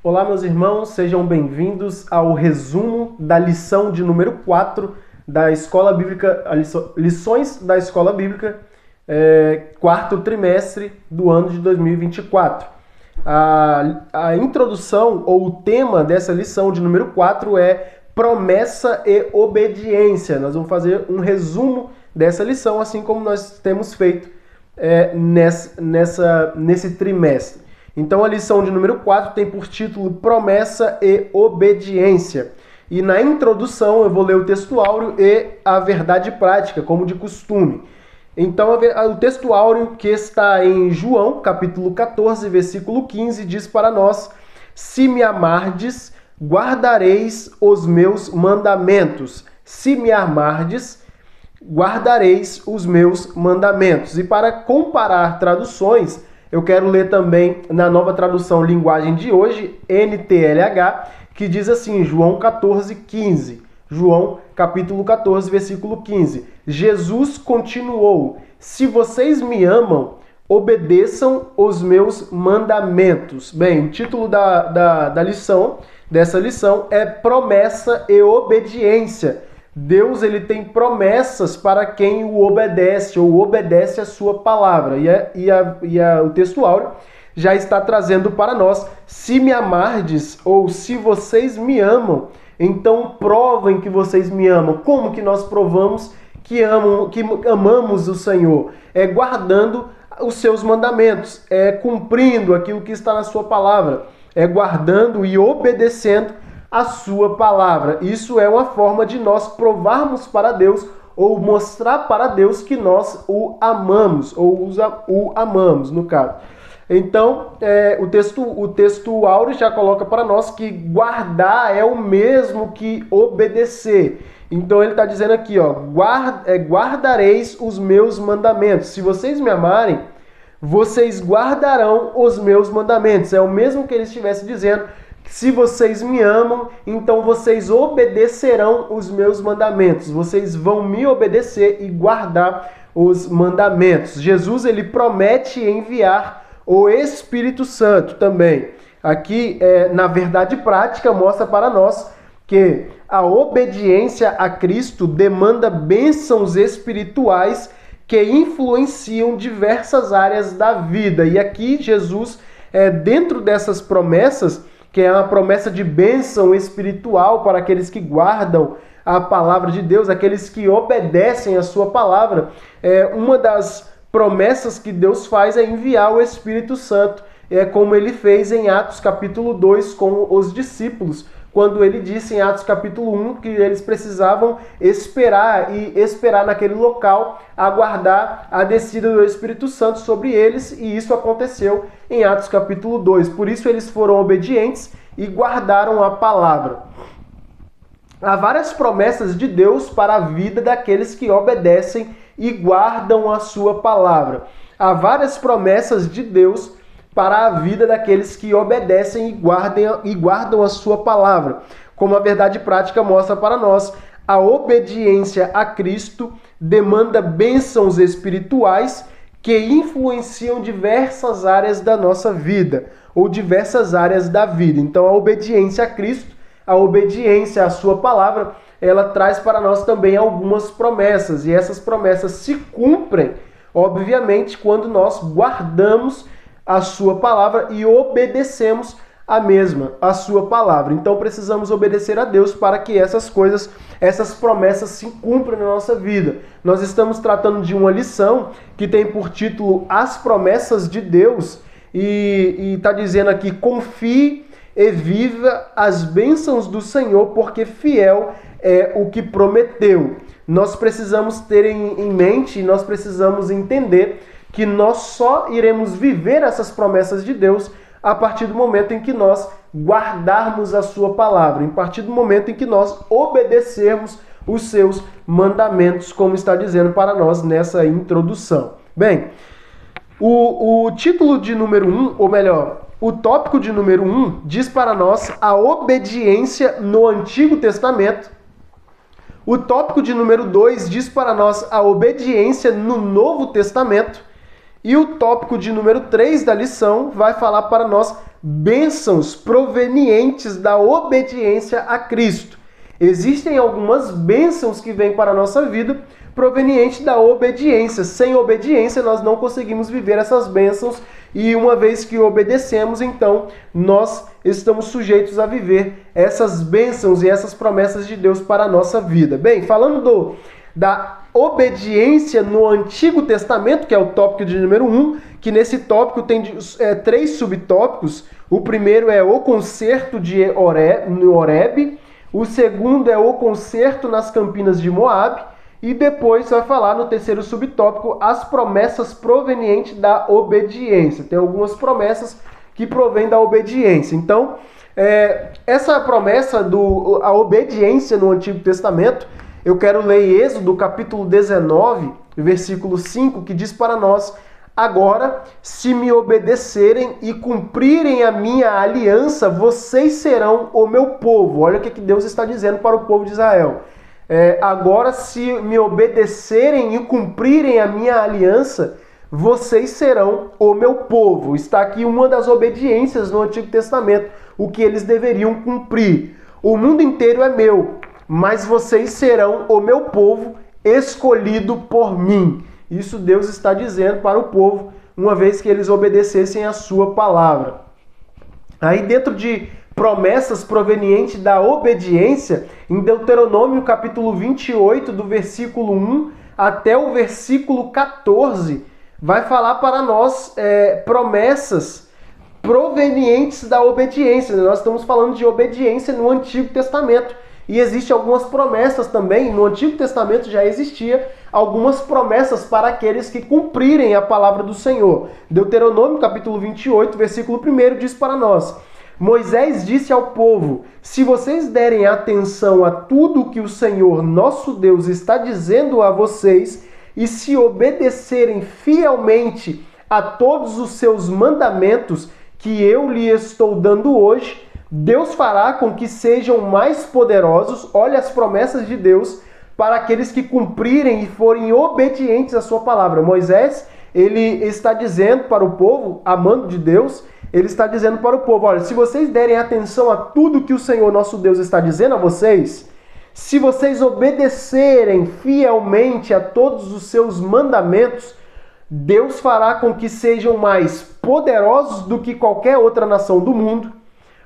Olá, meus irmãos, sejam bem-vindos ao resumo da lição de número 4 da Escola Bíblica, lições da Escola Bíblica, quarto trimestre do ano de 2024. A introdução ou o tema dessa lição de número 4 é promessa e obediência. Nós vamos fazer um resumo dessa lição, assim como nós temos feito nesse trimestre. Então a lição de número 4 tem por título Promessa e Obediência. E na introdução eu vou ler o texto áureo e a verdade prática, como de costume. Então o texto áureo que está em João, capítulo 14, versículo 15, diz para nós: Se me amardes, guardareis os meus mandamentos. Se me amardes, guardareis os meus mandamentos. E para comparar traduções, eu quero ler também na nova tradução linguagem de hoje, NTLH, que diz assim, João 14, 15. João capítulo 14, versículo 15. Jesus continuou: Se vocês me amam, obedeçam os meus mandamentos. Bem, o título dessa lição é Promessa e Obediência. Deus ele tem promessas para quem o obedece ou obedece a sua palavra. O texto áureo já está trazendo para nós: se me amardes ou se vocês me amam, então provem que vocês me amam. Como que nós provamos que amamos o Senhor? É guardando os seus mandamentos, é cumprindo aquilo que está na sua palavra, é guardando e obedecendo a sua palavra. Isso é uma forma de nós provarmos para Deus ou mostrar para Deus que nós o amamos, ou o amamos, no caso. Então, o texto áureo já coloca para nós que guardar é o mesmo que obedecer. Então ele está dizendo aqui, ó, guardareis os meus mandamentos. Se vocês me amarem, vocês guardarão os meus mandamentos. É o mesmo que ele estivesse dizendo: se vocês me amam, então vocês obedecerão os meus mandamentos. Vocês vão me obedecer e guardar os mandamentos. Jesus ele promete enviar o Espírito Santo também. Aqui, na verdade prática, mostra para nós que a obediência a Cristo demanda bênçãos espirituais que influenciam diversas áreas da vida. E aqui Jesus, dentro dessas promessas, que é uma promessa de bênção espiritual para aqueles que guardam a palavra de Deus, aqueles que obedecem a sua palavra. Uma das promessas que Deus faz é enviar o Espírito Santo, como ele fez em Atos capítulo 2 com os discípulos, quando ele disse em Atos capítulo 1 que eles precisavam esperar naquele local, aguardar a descida do Espírito Santo sobre eles, e isso aconteceu em Atos capítulo 2. Por isso eles foram obedientes e guardaram a palavra. Há várias promessas de Deus para a vida daqueles que obedecem e guardam a sua palavra. Há várias promessas de Deus para a vida daqueles que obedecem e guardam a sua palavra. Como a verdade prática mostra para nós, a obediência a Cristo demanda bênçãos espirituais que influenciam diversas áreas da nossa vida, ou diversas áreas da vida. Então a obediência a Cristo, a obediência à sua palavra, ela traz para nós também algumas promessas, e essas promessas se cumprem, obviamente, quando nós guardamos a sua palavra e obedecemos a sua palavra. Então precisamos obedecer a Deus para que essas promessas se cumpram na nossa vida. Nós estamos tratando de uma lição que tem por título As Promessas de Deus, e está dizendo aqui: confie e viva as bênçãos do Senhor, porque fiel é o que prometeu. Nós precisamos ter em mente, nós precisamos entender que nós só iremos viver essas promessas de Deus a partir do momento em que nós guardarmos a sua palavra, a partir do momento em que nós obedecermos os seus mandamentos, como está dizendo para nós nessa introdução. Bem, o título de número 1, ou melhor, o tópico de número 1 diz para nós a obediência no Antigo Testamento. O tópico de número 2 diz para nós a obediência no Novo Testamento. E o tópico de número 3 da lição vai falar para nós bênçãos provenientes da obediência a Cristo. Existem algumas bênçãos que vêm para a nossa vida provenientes da obediência. Sem obediência, nós não conseguimos viver essas bênçãos e uma vez que obedecemos, então nós estamos sujeitos a viver essas bênçãos e essas promessas de Deus para a nossa vida. Bem, falando da obediência no Antigo Testamento, que é o tópico de número 1, que nesse tópico tem 3 subtópicos. O primeiro é o concerto no Horebe, o segundo é o concerto nas Campinas de Moabe, e depois vai falar no terceiro subtópico as promessas provenientes da obediência. Tem algumas promessas que provêm da obediência. Então, essa promessa a obediência no Antigo Testamento, eu quero ler Êxodo capítulo 19, versículo 5, que diz para nós: agora, se me obedecerem e cumprirem a minha aliança, vocês serão o meu povo. Olha o que Deus está dizendo para o povo de Israel. Agora, se me obedecerem e cumprirem a minha aliança, vocês serão o meu povo. Está aqui uma das obediências no Antigo Testamento, o que eles deveriam cumprir. O mundo inteiro é meu, mas vocês serão o meu povo, escolhido por mim. Isso Deus está dizendo para o povo, uma vez que eles obedecessem a sua palavra. Aí dentro de promessas provenientes da obediência, em Deuteronômio capítulo 28, do versículo 1 até o versículo 14, vai falar para nós promessas provenientes da obediência. Nós estamos falando de obediência no Antigo Testamento. E existem algumas promessas também, no Antigo Testamento já existia algumas promessas para aqueles que cumprirem a palavra do Senhor. Deuteronômio capítulo 28, versículo 1 diz para nós: Moisés disse ao povo: se vocês derem atenção a tudo que o Senhor nosso Deus está dizendo a vocês e se obedecerem fielmente a todos os seus mandamentos que eu lhe estou dando hoje, Deus fará com que sejam mais poderosos, olha as promessas de Deus, para aqueles que cumprirem e forem obedientes à sua palavra. Moisés, ele está dizendo para o povo, amando de Deus, ele está dizendo para o povo: olha, se vocês derem atenção a tudo que o Senhor nosso Deus está dizendo a vocês, se vocês obedecerem fielmente a todos os seus mandamentos, Deus fará com que sejam mais poderosos do que qualquer outra nação do mundo.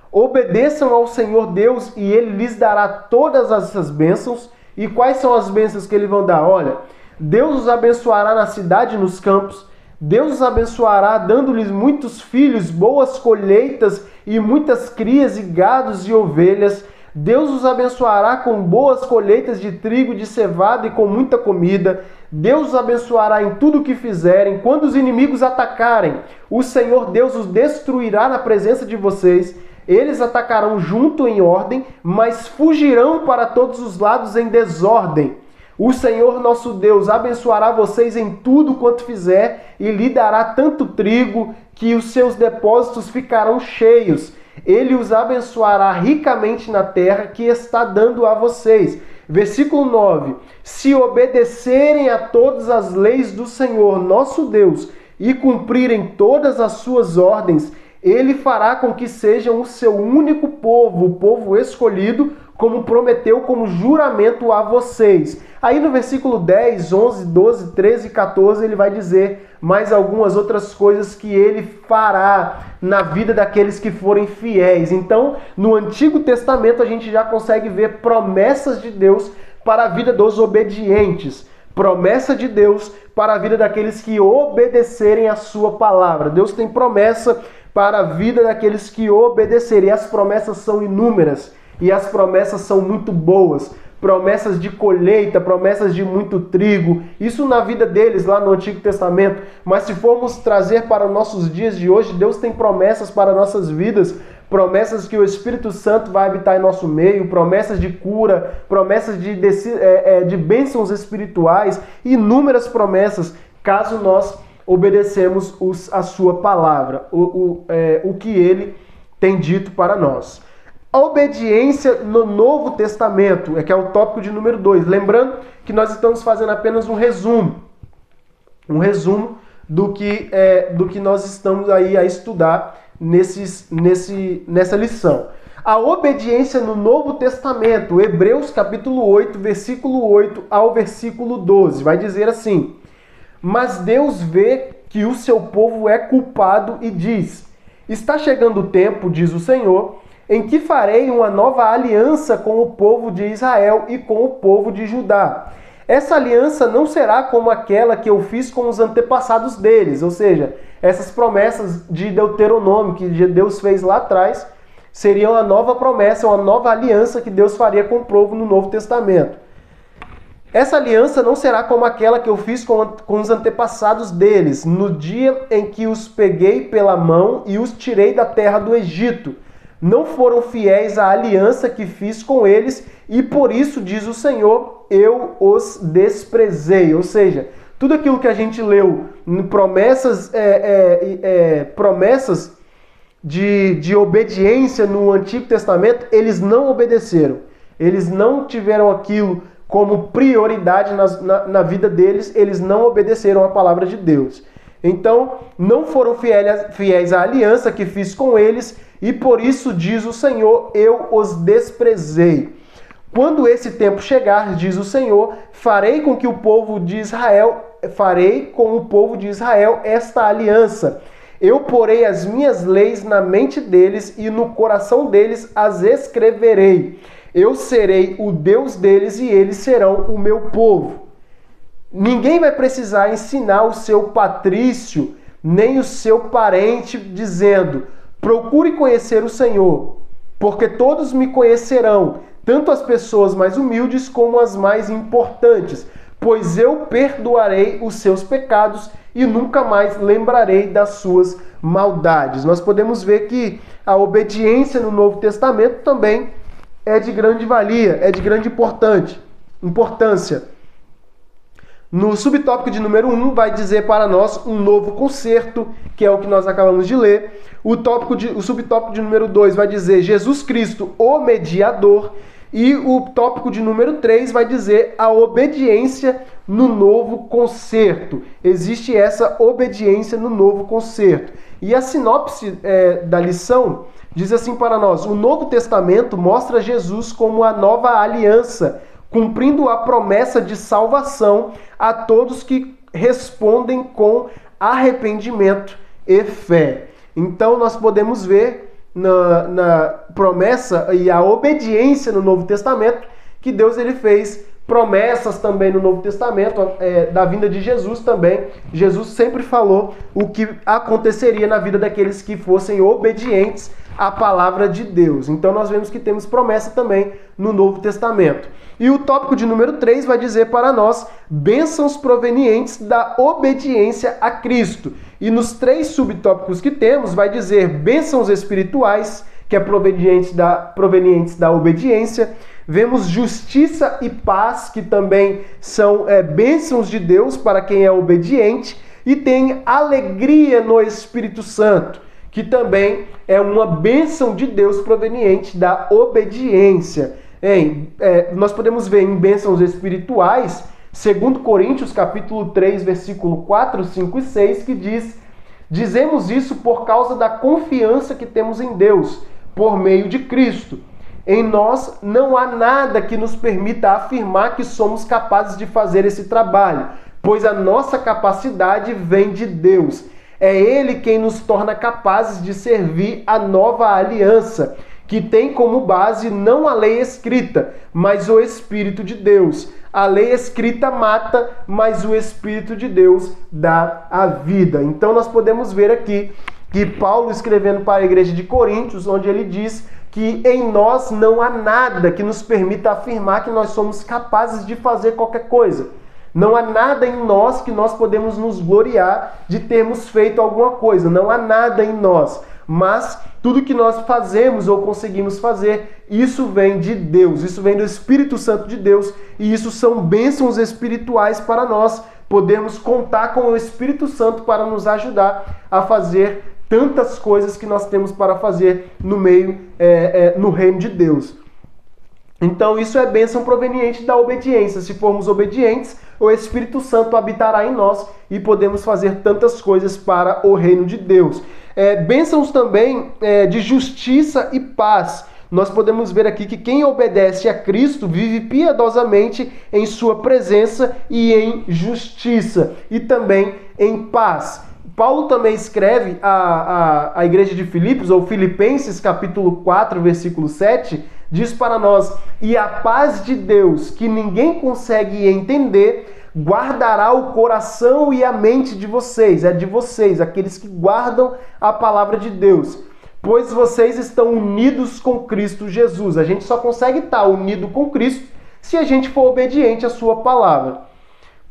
Obedeçam ao Senhor Deus e Ele lhes dará todas essas bênçãos. E quais são as bênçãos que Ele vai dar? Olha, Deus os abençoará na cidade e nos campos. Deus os abençoará dando-lhes muitos filhos, boas colheitas e muitas crias e gados e ovelhas. Deus os abençoará com boas colheitas de trigo, de cevada e com muita comida. Deus os abençoará em tudo o que fizerem. Quando os inimigos atacarem, o Senhor Deus os destruirá na presença de vocês. Eles atacarão junto em ordem, mas fugirão para todos os lados em desordem. O Senhor nosso Deus abençoará vocês em tudo quanto fizer e lhe dará tanto trigo que os seus depósitos ficarão cheios. Ele os abençoará ricamente na terra que está dando a vocês. Versículo 9. Se obedecerem a todas as leis do Senhor nosso Deus e cumprirem todas as suas ordens, Ele fará com que sejam o seu único povo, o povo escolhido, como prometeu como juramento a vocês. Aí no versículo 10, 11, 12, 13 e 14, ele vai dizer mais algumas outras coisas que ele fará na vida daqueles que forem fiéis. Então, no Antigo Testamento, a gente já consegue ver promessas de Deus para a vida dos obedientes. Promessa de Deus para a vida daqueles que obedecerem a sua palavra. Deus tem promessa para a vida daqueles que obedecerem. E as promessas são inúmeras. E as promessas são muito boas. Promessas de colheita, promessas de muito trigo. Isso na vida deles lá no Antigo Testamento. Mas se formos trazer para os nossos dias de hoje, Deus tem promessas para nossas vidas. Promessas que o Espírito Santo vai habitar em nosso meio. Promessas de cura. Promessas de bênçãos espirituais. Inúmeras promessas, caso nós obedecemos a sua palavra. O que ele tem dito para nós. A obediência no Novo Testamento, que é o tópico de número 2. Lembrando que nós estamos fazendo apenas um resumo do que nós estamos aí a estudar nessa lição. A obediência no Novo Testamento, Hebreus capítulo 8, versículo 8 ao versículo 12, vai dizer assim: mas Deus vê que o seu povo é culpado e diz: está chegando o tempo, diz o Senhor, em que farei uma nova aliança com o povo de Israel e com o povo de Judá. Essa aliança não será como aquela que eu fiz com os antepassados deles, ou seja, essas promessas de Deuteronômio que Deus fez lá atrás, seriam a nova promessa, uma nova aliança que Deus faria com o povo no Novo Testamento. Essa aliança não será como aquela que eu fiz com os antepassados deles, no dia em que os peguei pela mão e os tirei da terra do Egito. Não foram fiéis à aliança que fiz com eles e por isso, diz o Senhor, eu os desprezei. Ou seja, tudo aquilo que a gente leu, promessas de obediência no Antigo Testamento, eles não obedeceram. Eles não tiveram aquilo como prioridade na vida deles, eles não obedeceram à palavra de Deus. Então, não foram fiéis à aliança que fiz com eles, e por isso, diz o Senhor, eu os desprezei. Quando esse tempo chegar, diz o Senhor, farei com o povo de Israel esta aliança. Eu porei as minhas leis na mente deles e no coração deles as escreverei. Eu serei o Deus deles e eles serão o meu povo. Ninguém vai precisar ensinar o seu patrício, nem o seu parente, dizendo: procure conhecer o Senhor, porque todos me conhecerão, tanto as pessoas mais humildes como as mais importantes, pois eu perdoarei os seus pecados e nunca mais lembrarei das suas maldades. Nós podemos ver que a obediência no Novo Testamento também é de grande valia, é de grande importância. No subtópico de número 1 vai dizer para nós um novo concerto, que é o que nós acabamos de ler. O subtópico de número 2 vai dizer Jesus Cristo, o mediador. E o tópico de número 3 vai dizer a obediência no novo concerto. Existe essa obediência no novo concerto. E a sinopse da lição diz assim para nós: o Novo Testamento mostra Jesus como a nova aliança, cumprindo a promessa de salvação a todos que respondem com arrependimento e fé. Então nós podemos ver na promessa e a obediência no Novo Testamento que Deus ele fez promessas também no Novo Testamento, da vinda de Jesus também. Jesus sempre falou o que aconteceria na vida daqueles que fossem obedientes à palavra de Deus. Então nós vemos que temos promessa também no Novo Testamento. E o tópico de número 3 vai dizer para nós bênçãos provenientes da obediência a Cristo. E nos 3 subtópicos que temos vai dizer bênçãos espirituais, que é provenientes da obediência. Vemos justiça e paz, que também são bênçãos de Deus para quem é obediente. E tem alegria no Espírito Santo, que também é uma bênção de Deus proveniente da obediência. Nós podemos ver em bênçãos espirituais, 2 Coríntios capítulo 3, versículo 4, 5 e 6, que diz: dizemos isso por causa da confiança que temos em Deus, por meio de Cristo. Em nós não há nada que nos permita afirmar que somos capazes de fazer esse trabalho, pois a nossa capacidade vem de Deus. É Ele quem nos torna capazes de servir a nova aliança, que tem como base não a lei escrita, mas o Espírito de Deus. A lei escrita mata, mas o Espírito de Deus dá a vida. Então nós podemos ver aqui que Paulo, escrevendo para a igreja de Coríntios, onde ele diz que em nós não há nada que nos permita afirmar que nós somos capazes de fazer qualquer coisa. Não há nada em nós que nós podemos nos gloriar de termos feito alguma coisa. Não há nada em nós. Mas tudo que nós fazemos ou conseguimos fazer, isso vem de Deus. Isso vem do Espírito Santo de Deus. E isso são bênçãos espirituais para nós. Podermos contar com o Espírito Santo para nos ajudar a fazer tantas coisas que nós temos para fazer no reino de Deus. Então isso é bênção proveniente da obediência. Se formos obedientes, o Espírito Santo habitará em nós e podemos fazer tantas coisas para o reino de Deus. Bênçãos também de justiça e paz. Nós podemos ver aqui que quem obedece a Cristo vive piedosamente em sua presença e em justiça e também em paz. Paulo também escreve à igreja de Filipos, ou Filipenses, capítulo 4, versículo 7, diz para nós: "E a paz de Deus, que ninguém consegue entender, guardará o coração e a mente de vocês", de vocês, aqueles que guardam a palavra de Deus, "pois vocês estão unidos com Cristo Jesus." A gente só consegue estar unido com Cristo se a gente for obediente à sua palavra.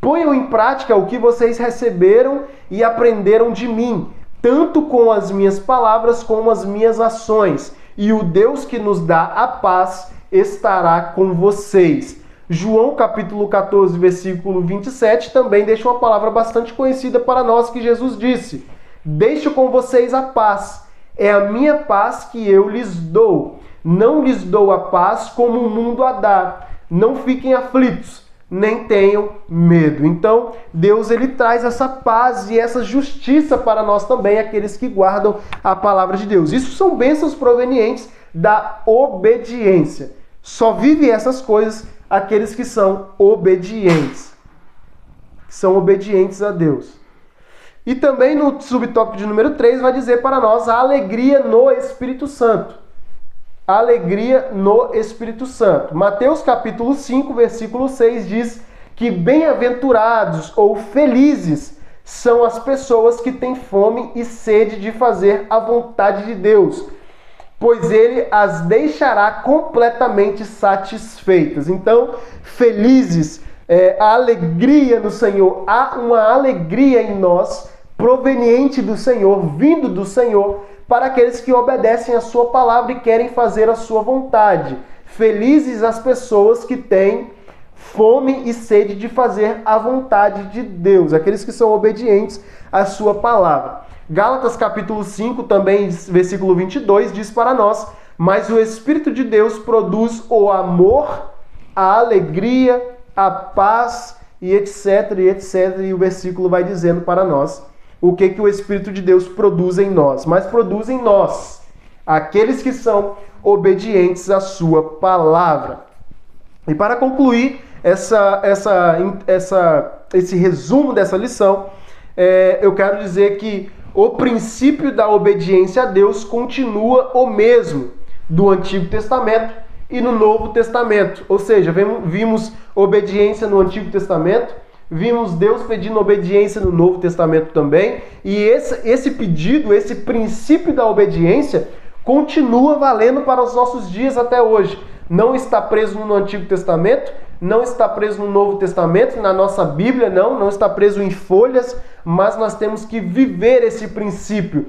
"Ponham em prática o que vocês receberam e aprenderam de mim, tanto com as minhas palavras como as minhas ações, e o Deus que nos dá a paz estará com vocês." João capítulo 14, versículo 27, também deixa uma palavra bastante conhecida para nós, que Jesus disse: "Deixo com vocês a paz, é a minha paz que eu lhes dou. Não lhes dou a paz como o mundo a dá. Não fiquem aflitos, nem tenham medo." Então, Deus ele traz essa paz e essa justiça para nós também, aqueles que guardam a palavra de Deus. Isso são bênçãos provenientes da obediência. Só vive essas coisas aqueles que são obedientes. São obedientes a Deus. E também no subtópico de número 3 vai dizer para nós a alegria no Espírito Santo. Alegria no Espírito Santo. Mateus capítulo 5, versículo 6 diz que bem-aventurados ou felizes são as pessoas que têm fome e sede de fazer a vontade de Deus, pois ele as deixará completamente satisfeitas. Então, felizes, a alegria no Senhor, há uma alegria em nós proveniente do Senhor, vindo do Senhor, para aqueles que obedecem a sua palavra e querem fazer a sua vontade. Felizes as pessoas que têm fome e sede de fazer a vontade de Deus, aqueles que são obedientes à sua palavra. Gálatas capítulo 5, também versículo 22, diz para nós: "Mas o Espírito de Deus produz o amor, a alegria, a paz", e etc, e etc. E o versículo vai dizendo para nós o que o Espírito de Deus produz em nós. Mas produz em nós, aqueles que são obedientes à sua palavra. E para concluir esse resumo dessa lição, eu quero dizer que o princípio da obediência a Deus continua o mesmo do Antigo Testamento e no Novo Testamento. Ou seja, vimos obediência no Antigo Testamento, vimos Deus pedindo obediência no Novo Testamento também, e esse pedido, esse princípio da obediência continua valendo para os nossos dias até hoje. Não está preso no Antigo Testamento, não está preso no Novo Testamento, na nossa Bíblia não está preso em folhas, mas nós temos que viver esse princípio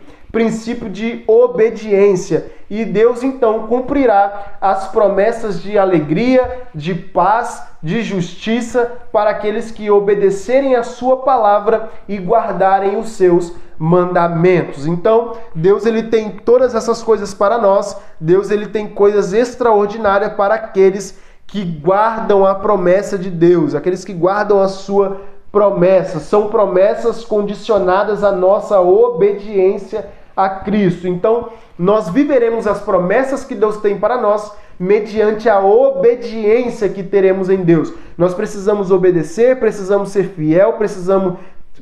de obediência. E Deus então cumprirá as promessas de alegria, de paz, de justiça para aqueles que obedecerem a sua palavra e guardarem os seus mandamentos. Então, Deus ele tem todas essas coisas para nós. Deus ele tem coisas extraordinárias para aqueles que guardam a promessa de Deus, aqueles que guardam a sua promessa. São promessas condicionadas à nossa obediência a Cristo. Então, nós viveremos as promessas que Deus tem para nós mediante a obediência que teremos em Deus. Nós precisamos obedecer, precisamos ser fiel,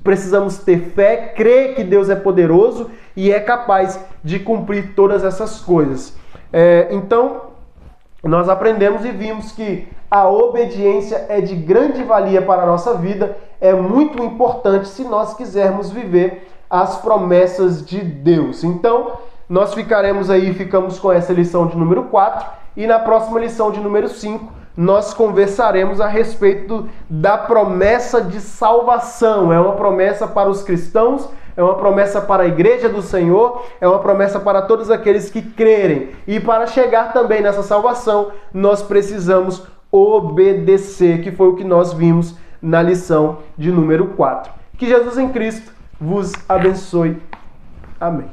precisamos ter fé, crer que Deus é poderoso e é capaz de cumprir todas essas coisas. Então, nós aprendemos e vimos que a obediência é de grande valia para a nossa vida, é muito importante se nós quisermos viver as promessas de Deus. Então, nós ficamos com essa lição de número 4 e na próxima lição de número 5 nós conversaremos a respeito da promessa de salvação. É uma promessa para os cristãos, é uma promessa para a igreja do Senhor, é uma promessa para todos aqueles que crerem. E para chegar também nessa salvação, nós precisamos obedecer, que foi o que nós vimos na lição de número 4. Que Jesus em Cristo vos abençoe. Amém.